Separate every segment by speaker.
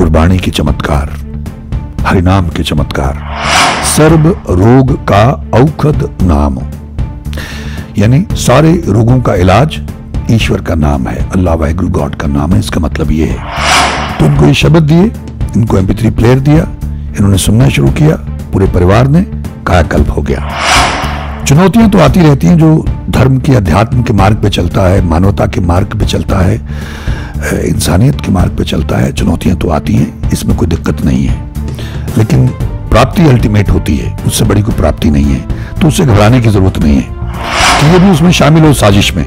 Speaker 1: गुरबाणी के चमत्कार, हरिनाम के चमत्कार, सर्व रोग का औखद नाम, यानी सारे रोगों का इलाज ईश्वर का नाम है, अल्लाह वाहिगुरु गॉड का नाम है। इसका मतलब ये है। तो इनको ये शब्द दिए, इनको MP3 प्लेयर दिया, इन्होंने सुनना शुरू किया, पूरे परिवार ने कायाकल्प हो गया। चुनौतियां तो आती रहती हैं, जो धर्म की अध्यात्म के मार्ग पे चलता है, मानवता के मार्ग पे चलता है, इंसानियत के मार्ग पे चलता है। चुनौतियां तो आती हैं, इसमें कोई दिक्कत नहीं है, लेकिन प्राप्ति अल्टीमेट होती है, उससे बड़ी कोई प्राप्ति नहीं है। तो उससे घबराने की जरूरत नहीं है कि ये भी उसमें शामिल हो साजिश में,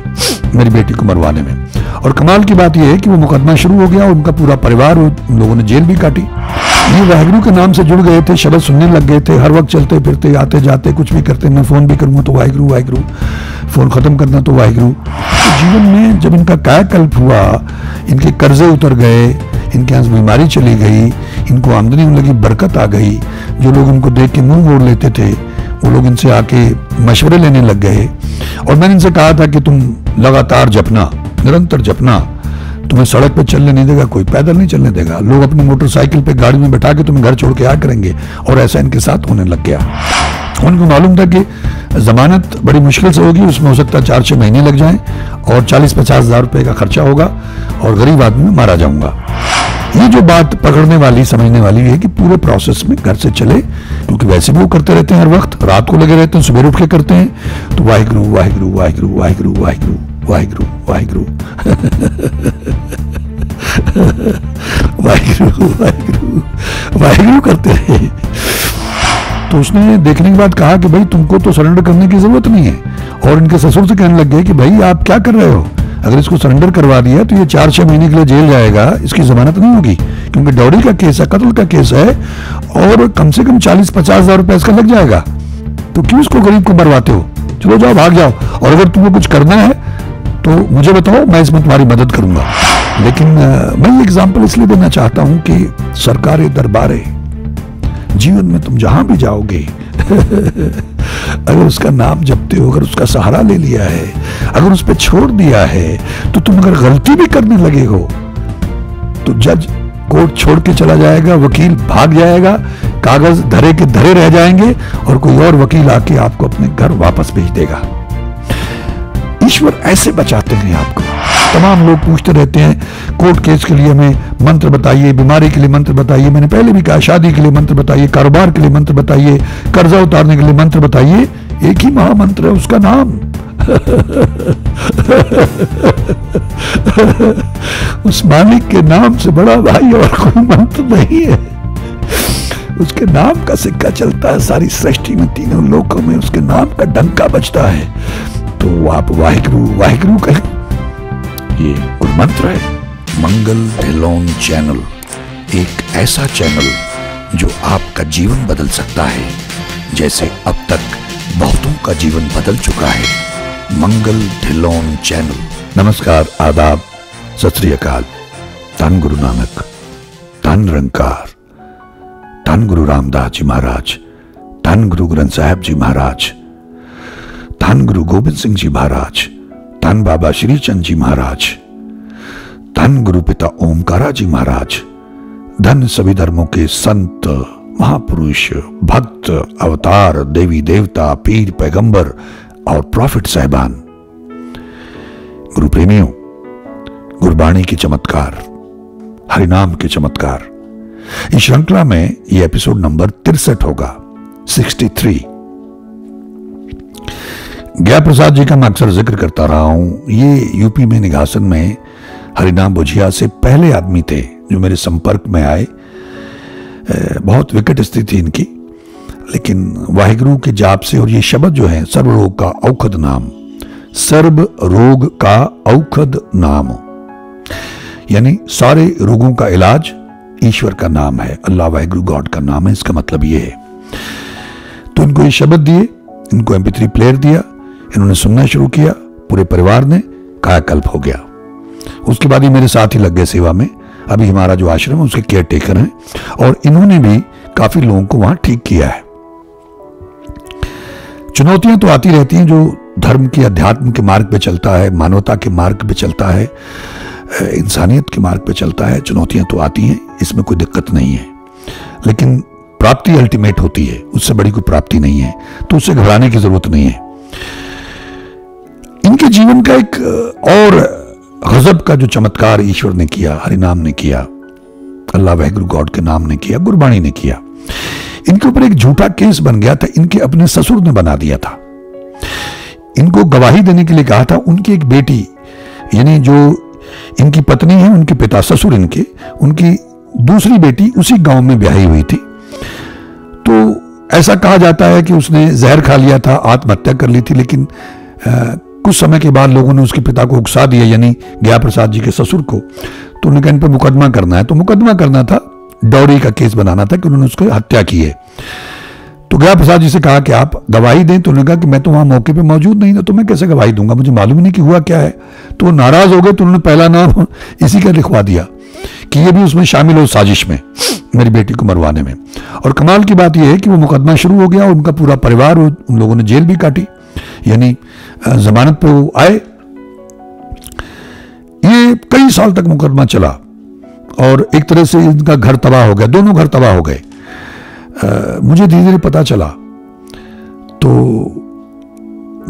Speaker 1: मेरी बेटी को मरवाने में। और कमाल की बात यह है कि वो मुकदमा शुरू हो गया, उनका पूरा परिवार, उन लोगों ने जेल भी काटी। ये वाहिगुरु के नाम से जुड़ गए थे, शब्द सुनने लग गए थे, हर वक्त चलते फिरते आते जाते कुछ भी करते। मैं फोन भी करूंगा तो वाहिगुरु वाहिगुरु, फोन खत्म करना तो वाहिगुरु। तो जीवन में जब इनका कायाकल्प हुआ, इनके कर्जे उतर गए, इनके यहाँ बीमारी चली गई, इनको आमदनी में लगी, बरकत आ गई। जो लोग इनको देख के मुंह मोड़ लेते थे, वो लोग इनसे आके मशवरे लेने लग गए। और मैंने इनसे कहा था कि तुम लगातार जपना, निरंतर जपना, तुम्हें सड़क पे चलने नहीं देगा कोई, पैदल नहीं चलने देगा, लोग अपनी मोटरसाइकिल पे गाड़ी में बैठा के तुम्हें घर छोड़ के आया करेंगे। और ऐसा इनके साथ होने लग गया। उनको मालूम था कि जमानत बड़ी मुश्किल से होगी, उसमें हो सकता है 4-6 महीने लग जाएं और 40-50 हज़ार रुपए का खर्चा होगा और गरीब आदमी में मारा जाऊंगा। ये जो बात पकड़ने वाली, समझने वाली है कि पूरे प्रोसेस में घर से चले, क्योंकि वैसे भी वो करते रहते हैं, हर वक्त रात को लगे रहते हैं, सुबह उठ के करते हैं। तो वाहिगुरु वाहिगुरु वाहिगुरु वाहिगुरु वाहिगुरु वाहिगुरु वाहिगुरु वाहिगुरु वाहिगुरु वाहिगुरु करते रहे। तो उसने देखने के बाद कहा कि भाई तुमको तो सरेंडर करने की जरूरत नहीं है। और इनके ससुर से कहने लग गए कि भाई आप क्या कर रहे हो, अगर इसको सरेंडर करवा दिया तो ये 4-6 महीने के लिए जेल जाएगा, इसकी जमानत नहीं होगी, क्योंकि डॉरी का केस है, कत्ल का केस है, और कम से कम 40-50 हज़ार रुपए इसका लग जाएगा। तो क्यों इसको गरीब को मरवाते हो, चलो जाओ, भाग जाओ। और अगर तुमको कुछ करना है तो मुझे बताओ, मैं इसमें तुम्हारी मदद करूंगा। लेकिन मैं ये एग्जाम्पल इसलिए देना चाहता हूं कि सरकारे दरबारे, जीवन में तुम जहां भी जाओगे अगर उसका नाम जपते हो, अगर उसका सहारा ले लिया है, अगर उस पर छोड़ दिया है, तो तुम अगर गलती भी करने लगे हो तो जज कोर्ट छोड़ के चला जाएगा, वकील भाग जाएगा, कागज धरे के धरे रह जाएंगे और कोई और वकील आके आपको अपने घर वापस भेज देगा। ईश्वर ऐसे बचाते हैं आपको। तमाम लोग पूछते रहते हैं कोर्ट केस के लिए हमें मंत्र बताइए, बीमारी के लिए मंत्र बताइए। मैंने पहले भी कहा, शादी के लिए मंत्र बताइए, कारोबार के लिए मंत्र बताइए, कर्जा उतारने के लिए मंत्र बताइए। एक ही महामंत्र है, उसका नाम उस मालिक के नाम से बड़ा भाई और कोई मंत्र नहीं है। उसके नाम का सिक्का चलता है सारी सृष्टि में, तीनों लोकों में उसके नाम का डंका बजता है। तो आप वाहिगुरु वाहिगुरु कहें, ये गुरु मंत्र है। मंगल ढिल्लोन चैनल एक ऐसा चैनल जो आपका जीवन बदल सकता है, जैसे अब तक बहुतों का जीवन बदल चुका है। मंगल ढिल्लोन चैनल। नमस्कार, आदाब, सत श्री अकाल। धन गुरु नानक, धन निरंकार, धन गुरु रामदास जी महाराज, धन गुरु ग्रंथ साहिब जी महाराज, धन गुरु गोबिंद सिंह जी महाराज, धन बाबा श्री चंद जी महाराज, धन गुरु पिता ओमकारा जी महाराज, धन सभी धर्मों के संत, महापुरुष, भक्त, अवतार, देवी देवता, पीर, पैगंबर और प्रॉफिट साहिबान। गुरु प्रेमियों, गुरबाणी के चमत्कार, हरिनाम के चमत्कार, इस श्रृंखला में यह एपिसोड नंबर 63 होगा, 63। ज्ञा प्रसाद जी का मैं अक्सर जिक्र करता रहा हूं। ये यूपी में निघासन में हरिनाम बुझिया से पहले आदमी थे जो मेरे संपर्क में आए। बहुत विकट स्थिति इनकी, लेकिन वाहिगुरु के जाप से, और ये शब्द जो है, सर्व रोग का औखद नाम, सर्व रोग का औखद नाम, यानी सारे रोगों का इलाज ईश्वर का नाम है, अल्लाह वाहिगुरु गॉड का नाम है। इसका मतलब ये है। तो इनको ये शब्द दिए, इनको MP3 प्लेयर दिया, इन्होंने सुनना शुरू किया, पूरे परिवार ने कायाकल्प हो गया। उसके बाद ही मेरे साथ ही लग गए सेवा में। अभी हमारा जो आश्रम है उसके केयर टेकर हैं, और इन्होंने भी काफी लोगों को वहां ठीक किया है। चुनौतियां तो आती रहती हैं, जो धर्म की अध्यात्म के मार्ग पे चलता है, मानवता के मार्ग पे चलता है, इंसानियत के मार्ग पे चलता है। चुनौतियां तो आती हैं, इसमें कोई दिक्कत नहीं है, लेकिन प्राप्ति अल्टीमेट होती है, उससे बड़ी कोई प्राप्ति नहीं है, तो उससे घबराने की जरूरत नहीं है। इनके जीवन का एक और गजब का जो चमत्कार ईश्वर ने किया, हरिनाम ने किया, अल्लाह वाहिगुरु गॉड के नाम ने किया, गुरबाणी ने किया। इनके ऊपर एक झूठा केस बन गया था, इनके अपने ससुर ने बना दिया था। इनको गवाही देने के लिए कहा था। उनकी एक बेटी, यानी जो इनकी पत्नी है, उनके पिता ससुर इनके, उनकी दूसरी बेटी उसी गांव में ब्याही हुई थी। तो ऐसा कहा जाता है कि उसने जहर खा लिया था, आत्महत्या कर ली थी, लेकिन कुछ समय के बाद लोगों ने उसके पिता को उकसा दिया, यानी गया प्रसाद जी के ससुर को। तो उन्होंने कहा इन पर मुकदमा करना है। तो मुकदमा करना था, डॉरी का केस बनाना था कि उन्होंने उसको हत्या की है। तो गया प्रसाद जी से कहा कि आप गवाही दें। तो उन्होंने कहा कि मैं तो वहां मौके पे मौजूद नहीं था, तो मैं कैसे गवाही दूंगा, मुझे मालूम नहीं कि हुआ क्या है। तो वो नाराज हो गए, तो उन्होंने पहला नाम इसी का लिखवा दिया कि ये भी उसमें शामिल हो साजिश में, मेरी बेटी को मरवाने में। और कमाल की बात यह है कि वो मुकदमा शुरू हो गया, उनका पूरा परिवार, उन लोगों ने जेल भी काटी, यानी जमानत पे वो आए। ये कई साल तक मुकदमा चला और एक तरह से इनका घर तबाह हो गया, दोनों घर तबाह हो गए। मुझे धीरे धीरे पता चला, तो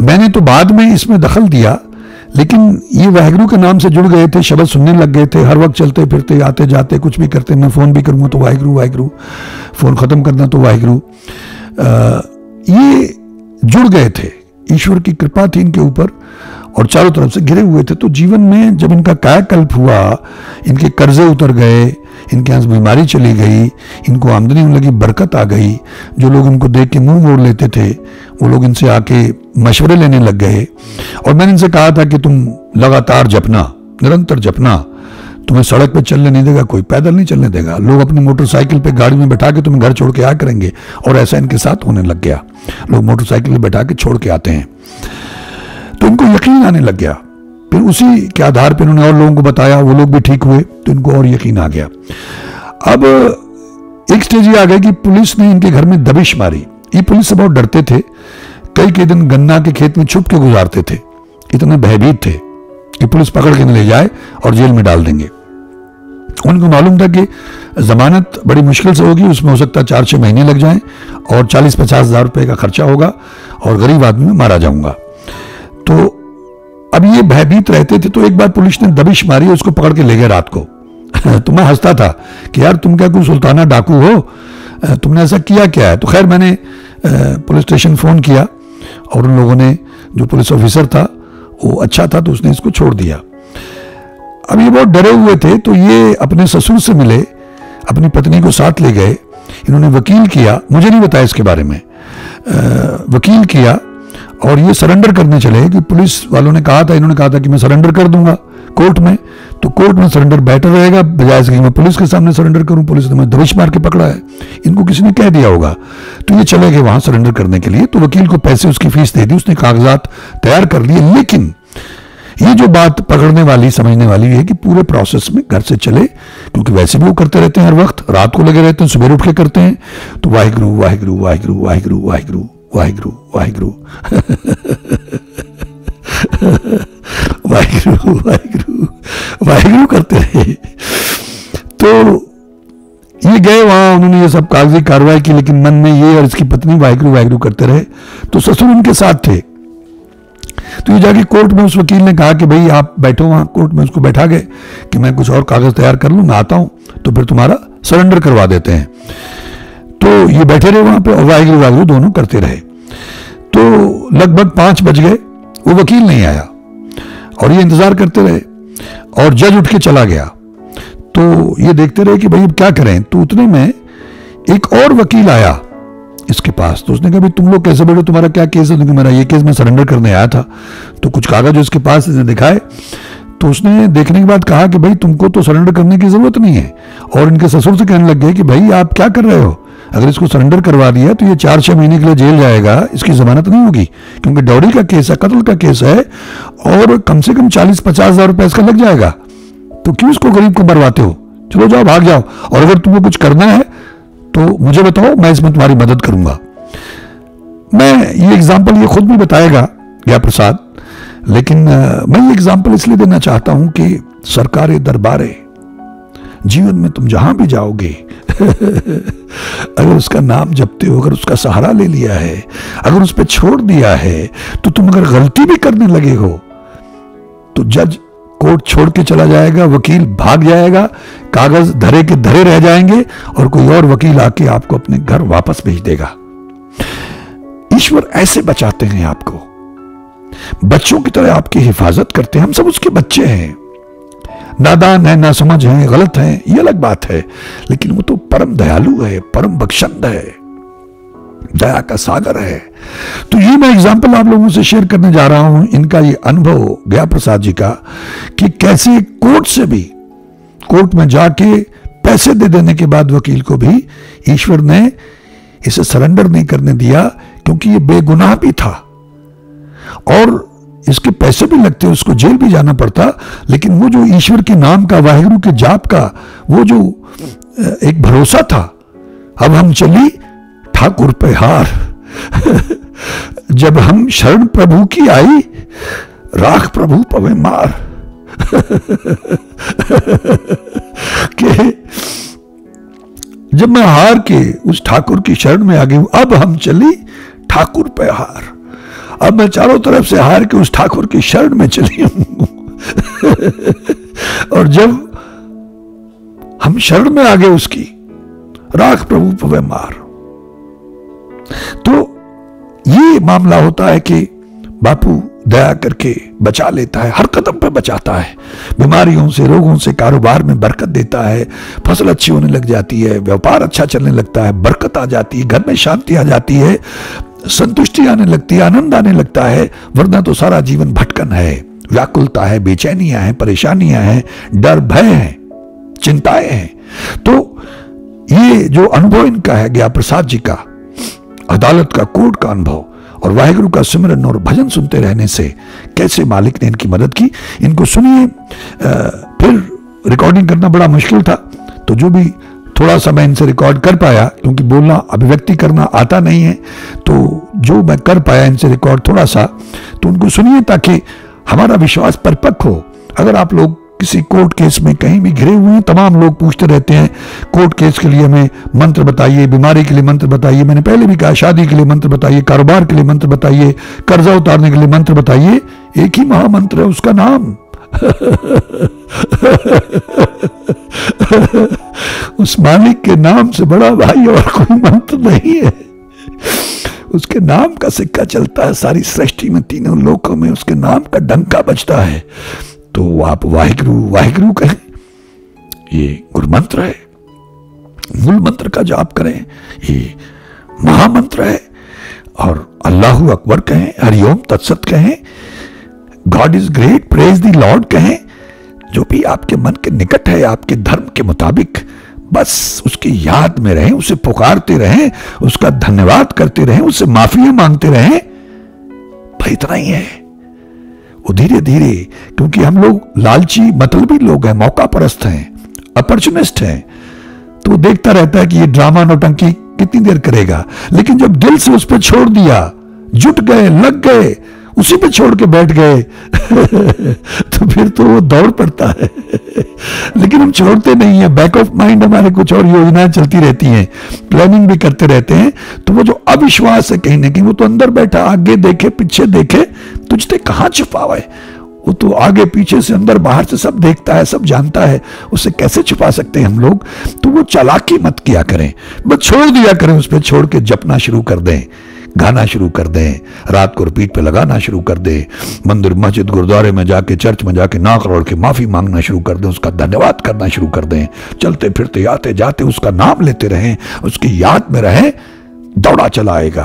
Speaker 1: मैंने तो बाद में इसमें दखल दिया, लेकिन ये वाहिगुरु के नाम से जुड़ गए थे, शब्द सुनने लग गए थे, हर वक्त चलते फिरते आते जाते कुछ भी करते। मैं फोन भी करूंगा तो वाहिगुरु वाहिगुरु, फोन खत्म करना तो वाहिगुरु। ये जुड़ गए थे, ईश्वर की कृपा थी इनके ऊपर और चारों तरफ से घिरे हुए थे। तो जीवन में जब इनका कायाकल्प हुआ, इनके कर्जे उतर गए, इनके यहाँ बीमारी चली गई, इनको आमदनी होने लगी, बरकत आ गई। जो लोग इनको देख के मुंह मोड़ लेते थे, वो लोग इनसे आके मशवरे लेने लग गए। और मैंने इनसे कहा था कि तुम लगातार जपना, निरंतर जपना, तुम्हें सड़क पे चलने नहीं देगा कोई, पैदल नहीं चलने देगा, लोग अपनी मोटरसाइकिल पे गाड़ी में बैठा के तुम्हें घर छोड़ के आया करेंगे। और ऐसा इनके साथ होने लग गया, लोग मोटरसाइकिल में बैठा के छोड़ के आते हैं। तो इनको यकीन आने लग गया। फिर उसी के आधार पर उन्होंने और लोगों को बताया, वो लोग भी ठीक हुए, तो इनको और यकीन आ गया। अब एक स्टेज ये आ गया कि पुलिस ने इनके घर में दबिश मारी। ये पुलिस से बहुत डरते थे, कई दिन गन्ना के खेत में छुप के गुजारते थे, इतने भयभीत थे कि पुलिस पकड़ के न ले जाए और जेल में डाल देंगे। उनको मालूम था कि जमानत बड़ी मुश्किल से होगी, उसमें हो सकता है 4-6 महीने लग जाएं और 40-50 हजार रुपए का खर्चा होगा और गरीब आदमी में मारा जाऊंगा। तो अब ये भयभीत रहते थे। तो एक बार पुलिस ने दबिश मारी, उसको पकड़ के ले गए रात को। तो मैं हंसता था कि यार तुम क्या कोई सुल्ताना डाकू हो, तुमने ऐसा किया क्या है। तो खैर मैंने पुलिस स्टेशन फोन किया और उन लोगों ने, जो पुलिस ऑफिसर था वो अच्छा था, तो उसने इसको छोड़ दिया। अब ये बहुत डरे हुए थे, तो ये अपने ससुर से मिले, अपनी पत्नी को साथ ले गए। इन्होंने वकील किया, मुझे नहीं बताया इसके बारे में, वकील किया और ये सरेंडर करने चले कि पुलिस वालों ने कहा था, इन्होंने कहा था कि मैं सरेंडर कर दूंगा कोर्ट में, तो कोर्ट में सरेंडर बेटर रहेगा बजाय इसके मैं पुलिस के सामने सरेंडर करूं। पुलिस ने मैं दबिश मार के पकड़ा है, इनको किसी ने कह दिया होगा। तो ये चले गए वहां सरेंडर करने के लिए। तो वकील को पैसे, उसकी फीस दे दी, उसने कागजात तैयार कर लिए। लेकिन ये जो बात पकड़ने वाली, समझने वाली है कि पूरे प्रोसेस में घर से चले, क्योंकि वैसे भी वो करते रहते हैं, हर वक्त रात को लगे रहते हैं, सुबह उठ के करते हैं। तो वाहिगुरु वाहिगुरु वाहिगुरु वाहिगुरु वाहिगुरु वाहिगुरु वाहिगुरु वाहिगुरु वाहिगुरु वाहिगुरु करते रहे। तो ये गए वहां, उन्होंने ये सब कागजी कार्रवाई की, लेकिन मन में ये और इसकी पत्नी वाहिगुरु वाहिगुरु करते रहे। तो ससुर उनके साथ थे। तो ये जाके कोर्ट में उस वकील ने कहा कि भाई आप बैठो वहां। कोर्ट में उसको बैठा गए कि मैं कुछ और कागज तैयार कर लूं, मैं आता हूं, तो फिर तुम्हारा सरेंडर करवा देते हैं। तो ये बैठे रहे वहां पे और वाहिगुरु वाहिगुरु दोनों करते रहे। तो लगभग 5 बज गए, वो वकील नहीं आया और ये इंतजार करते रहे और जज उठ के चला गया। तो ये देखते रहे कि भाई अब क्या करें। तो उतने में एक और वकील आया इसके पास। तो उसने कहा भाई तुम लोग कैसे बैठे, तुम्हारा क्या केस है। मेरा ये केस, मैं सरेंडर करने आया था। तो कुछ कागज उसके पास दिखाए। तो उसने देखने के बाद कहा कि भाई तुमको तो सरेंडर करने की जरूरत नहीं है। और इनके ससुर से कहने लग गए कि भाई आप क्या कर रहे हो, अगर इसको सरेंडर करवा दिया तो ये 4-6 महीने के लिए जेल जाएगा, इसकी जमानत नहीं होगी, क्योंकि डॉरी का केस है, कत्ल का केस है और कम से कम 40-50 हजार रुपए इसका लग जाएगा। तो क्यों इसको गरीब को मरवाते हो, चलो जाओ भाग जाओ, और अगर तुमको कुछ करना है तो मुझे बताओ, मैं इसमें तुम्हारी मदद करूंगा। मैं ये एग्जाम्पल ये खुद भी बताएगा गया प्रसाद, लेकिन मैं ये एग्जाम्पल इसलिए देना चाहता हूं कि सरकारे दरबारे जीवन में तुम जहां भी जाओगे अगर उसका नाम जपते हो, अगर उसका सहारा ले लिया है, अगर उस पर छोड़ दिया है, तो तुम अगर गलती भी करने लगे हो तो जज कोर्ट छोड़ के चला जाएगा, वकील भाग जाएगा, कागज धरे के धरे रह जाएंगे और कोई और वकील आके आपको अपने घर वापस भेज देगा। ईश्वर ऐसे बचाते हैं आपको, बच्चों की तरह आपकी हिफाजत करते हैं। हम सब उसके बच्चे हैं, नादान है, नासमझ है, गलत है, ये अलग बात है, लेकिन वो तो परम दयालु है, परम बख्शंद है, दया का सागर है। तो ये मैं एग्जाम्पल आप लोगों से शेयर करने जा रहा हूं, इनका ये अनुभव गया प्रसाद जी का, कि कैसे कोर्ट से भी, कोर्ट में जाके पैसे दे देने के बाद वकील को भी ईश्वर ने इसे सरेंडर नहीं करने दिया, क्योंकि ये बेगुनाह भी था और इसके पैसे भी लगते, उसको जेल भी जाना पड़ता, लेकिन वो जो ईश्वर के नाम का, वाहिगुरु के जाप का वो जो एक भरोसा था, अब हम चली ठाकुर पे हार जब हम शरण प्रभु की आई, राख प्रभु पवे मार कि जब मैं हार के उस ठाकुर की शरण में आ गई हूं, अब हम चली ठाकुर पे हार, अब मैं चारों तरफ से हार के उस ठाकुर की शरण में चली हूं और जब हम शरण में आ गए उसकी, राख प्रभु पवे मार, तो ये मामला होता है कि बापू दया करके बचा लेता है, हर कदम पे बचाता है, बीमारियों से, रोगों से, कारोबार में बरकत देता है, फसल अच्छी होने लग जाती है, व्यापार अच्छा चलने लगता है, बरकत आ जाती है, घर में शांति आ जाती है, संतुष्टि आने लगती है, आनंद आने लगता है। वरना तो सारा जीवन भटकन है, व्याकुलता है, बेचैनियां हैं, परेशानियां हैं, डर भय है, चिंताएं हैं। तो ये जो अनुभव इनका है गया प्रसाद जी का, अदालत का, कोर्ट का अनुभव, और वाहिगुरु का सिमरन और भजन सुनते रहने से कैसे मालिक ने इनकी मदद की, इनको सुनिए। फिर रिकॉर्डिंग करना बड़ा मुश्किल था, तो जो भी थोड़ा सा मैं इनसे रिकॉर्ड कर पाया, क्योंकि बोलना, अभिव्यक्ति करना आता नहीं है, तो जो मैं कर पाया इनसे रिकॉर्ड थोड़ा सा, तो उनको सुनिए ताकि हमारा विश्वास परिपक्व हो। अगर आप लोग किसी कोर्ट केस में कहीं भी घिरे हुए हैं, तमाम लोग पूछते रहते हैं कोर्ट केस के लिए हमें मंत्र बताइए, बीमारी के लिए मंत्र बताइए, मैंने पहले भी कहा शादी के लिए मंत्र बताइए, कारोबार के लिए मंत्र बताइए, कर्जा उतारने के लिए मंत्र बताइए, एक ही महामंत्र है, उसका नाम उस मालिक के नाम से बड़ा भाई और कोई मंत्र नहीं है। उसके नाम का सिक्का चलता है सारी सृष्टि में, तीनों लोकों में उसके नाम का डंका बजता है। तो आप वाहिगुरु वाहिगुरु कहें, ये गुरु मंत्र है, मूल मंत्र का जाप करें, ये महामंत्र है, और अल्लाहु अकबर कहें, हरिओम तत्सत कहें, God is great, praise the Lord कहें, जो भी आपके मन के निकट है, आपके धर्म के मुताबिक, बस उसकी याद में रहें, उसे पुकारते रहें, उसका धन्यवाद करते रहें, उससे माफिया मांगते रहें। भाई इतना ही है। वो धीरे धीरे, क्योंकि हम लोग लालची मतलबी लोग हैं, मौका परस्त हैं, अपॉर्चुनिस्ट हैं, तो वो देखता रहता है कि ये ड्रामा नौटंकी कितनी देर करेगा, लेकिन जब दिल से उस पर छोड़ दिया, जुट गए, लग गए, उसी पे छोड़ के बैठ गए तो फिर तो वो दौड़ पड़ता है लेकिन हम छोड़ते नहीं है, बैक ऑफ माइंड हमारे कुछ और योजनाएं चलती रहती हैं, प्लानिंग भी करते रहते हैं। तो वो जो अविश्वास है कहीं ना कहीं, वो तो अंदर बैठा, आगे देखे पीछे देखे, तुझते कहां छुपावा है, वो तो आगे पीछे से अंदर बाहर से सब देखता है, सब जानता है, उसे कैसे छुपा सकते हैं हम लोग। तो वो चालाकी मत किया करें, बस छोड़ दिया करें, उस पर छोड़ के जपना शुरू कर दें, गाना शुरू कर दें, रात को रिपीट पे लगाना शुरू कर दें, मंदिर मस्जिद गुरुद्वारे में जाके, चर्च में जाके नाक रोड़ के माफी मांगना शुरू कर दें, उसका धन्यवाद करना शुरू कर दें, चलते फिरते आते जाते उसका नाम लेते रहें, उसकी याद में रहें, दौड़ा चला आएगा।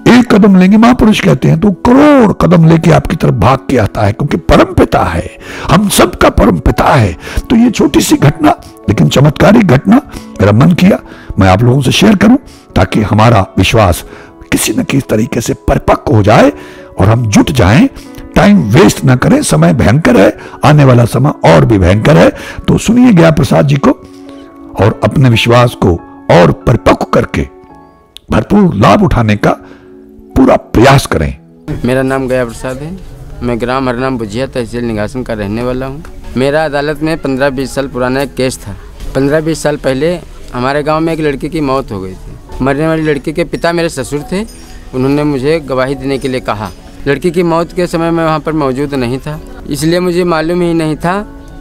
Speaker 1: एक कदम लेंगे, महापुरुष कहते हैं, तो करोड़ कदम लेके आपकी तरफ भाग के आता है, क्योंकि परम पिता है, हम सबका परम पिता है। तो ये छोटी सी घटना, लेकिन चमत्कारिक घटना, मेरा मन किया मैं आप लोगों से शेयर करूं, ताकि हमारा विश्वास किसी न किसी तरीके से परिपक्व हो जाए और हम जुट जाएं, टाइम वेस्ट ना करें। समय भयंकर है, आने वाला समय और भी भयंकर है। तो सुनिए गया प्रसाद जी को और अपने विश्वास को और परिपक्व करके भरपूर लाभ उठाने का पूरा प्रयास करें।
Speaker 2: मेरा नाम गया प्रसाद है, मैं ग्राम हरनाम बुझिया तहसील निगासन का रहने वाला हूँ। मेरा अदालत में 15-20 साल पुराना एक केस था। 15-20 साल पहले हमारे गांव में एक लड़की की मौत हो गई थी। मरने वाली लड़की के पिता मेरे ससुर थे। उन्होंने मुझे गवाही देने के लिए कहा। लड़की की मौत के समय मैं वहाँ पर मौजूद नहीं था, इसलिए मुझे मालूम ही नहीं था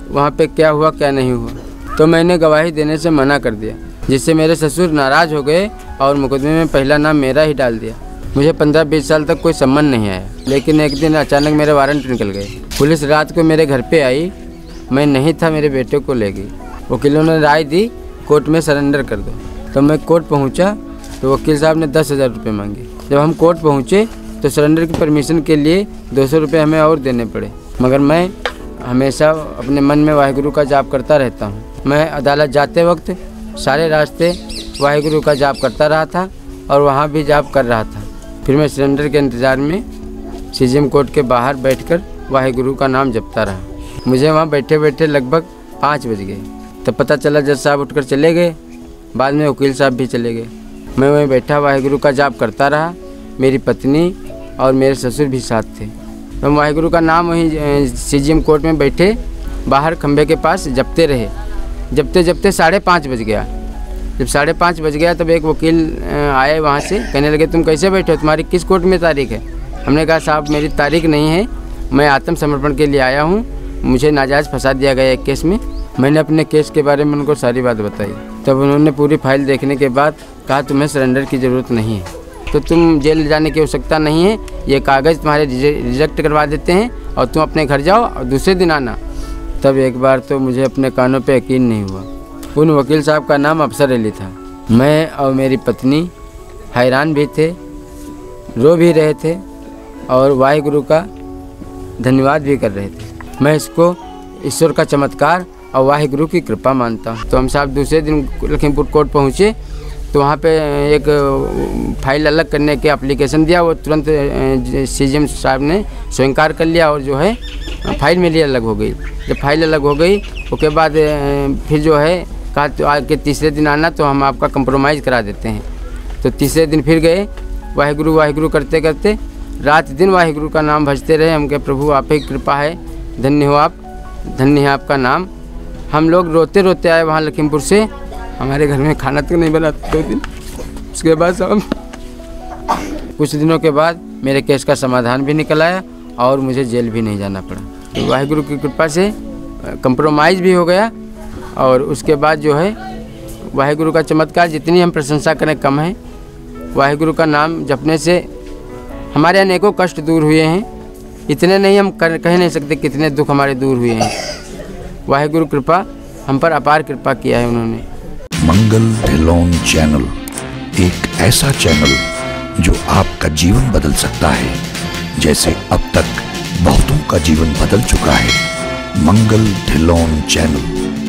Speaker 2: वहाँ पे क्या हुआ क्या नहीं हुआ। तो मैंने गवाही देने से मना कर दिया, जिससे मेरे ससुर नाराज़ हो गए और मुकदमे में पहला नाम मेरा ही डाल दिया। मुझे 15-20 साल तक कोई सम्मन नहीं आया, लेकिन एक दिन अचानक मेरे वारंट निकल गए। पुलिस रात को मेरे घर पे आई। मैं नहीं था, मेरे बेटे को ले गई। वकीलों ने राय दी कोर्ट में सरेंडर कर दो। तो मैं कोर्ट पहुंचा तो वकील साहब ने 10,000 रुपये मांगे। जब हम कोर्ट पहुंचे तो सरेंडर की परमिशन के लिए 200 रुपये हमें और देने पड़े, मगर मैं हमेशा अपने मन में वाहिगुरु का जाप करता रहता हूँ। मैं अदालत जाते वक्त सारे रास्ते वाहिगुरु का जाप करता रहा था और वहाँ भी जाप कर रहा था। फिर मैं सरेंडर के इंतज़ार में सीजीएम कोर्ट के बाहर बैठकर वाहिगुरु का नाम जपता रहा। मुझे वहाँ बैठे बैठे लगभग 5 बज गए। तब पता चला जज साहब उठकर चले गए। बाद में वकील साहब भी चले गए। मैं वहीं बैठा वाहिगुरु का जाप करता रहा। मेरी पत्नी और मेरे ससुर भी साथ थे। हम वाहिगुरु का नाम वहीं सीजीएम कोर्ट में बैठे बाहर खंभे के पास जपते रहे। जपते जपते 5:30 बज गया। जब 5:30 बज गया तब एक वकील आए वहाँ से, कहने लगे तुम कैसे बैठे हो, तुम्हारी किस कोर्ट में तारीख है? हमने कहा साहब मेरी तारीख नहीं है, मैं आत्मसमर्पण के लिए आया हूँ, मुझे नाजायज़ फंसा दिया गया एक केस में। मैंने अपने केस के बारे में उनको सारी बात बताई। तब उन्होंने पूरी फाइल देखने के बाद कहा तुम्हें सरेंडर की ज़रूरत नहीं है, तो तुम जेल जाने की आवश्यकता नहीं है, ये कागज़ तुम्हारे रिजेक्ट करवा देते हैं और तुम अपने घर जाओ और दूसरे दिन आना। तब एक बार तो मुझे अपने कानों पे यकीन नहीं हुआ। उन वकील साहब का नाम अफसर अली था। मैं और मेरी पत्नी हैरान भी थे, रो भी रहे थे और वाहिगुरु का धन्यवाद भी कर रहे थे। मैं इसको ईश्वर का चमत्कार और वाहिगुरु की कृपा मानता हूँ। तो हम साहब दूसरे दिन लखीमपुर कोर्ट पहुँचे तो वहाँ पे एक फाइल अलग करने के एप्लीकेशन दिया। वो तुरंत सीजीएम साहब ने स्वीकार कर लिया और जो है फाइल मेरी अलग हो गई। जब फाइल अलग हो गई उसके बाद फिर जो है कहा तो आके तीसरे दिन आना तो हम आपका कंप्रोमाइज़ करा देते हैं। तो तीसरे दिन फिर गए। वाहिगुरु वाहिगुरु करते करते रात दिन वाहिगुरु का नाम भजते रहे। हम कहे प्रभु आप ही कृपा है, धन्य हो आप, धन्य है आपका नाम। हम लोग रोते रोते आए वहाँ लखीमपुर से। हमारे घर में खाना तो नहीं बना 2 दिन। उसके बाद सब कुछ दिनों के बाद मेरे केस का समाधान भी निकल आया और मुझे जेल भी नहीं जाना पड़ा। तो वाहिगुरु की कृपा से कंप्रोमाइज़ भी हो गया। और उसके बाद जो है वाहिगुरु का चमत्कार जितनी हम प्रशंसा करें कम है। वाहिगुरु का नाम जपने से हमारे अनेकों कष्ट दूर हुए हैं। इतने नहीं हम कह नहीं सकते कितने दुख हमारे दूर हुए हैं। वाहिगुरु कृपा हम पर अपार कृपा किया है उन्होंने।
Speaker 1: मंगल ढिल्लोन चैनल एक ऐसा चैनल जो आपका जीवन बदल सकता है, जैसे अब तक बहुतों का जीवन बदल चुका है। मंगल ढिल्लोन चैनल।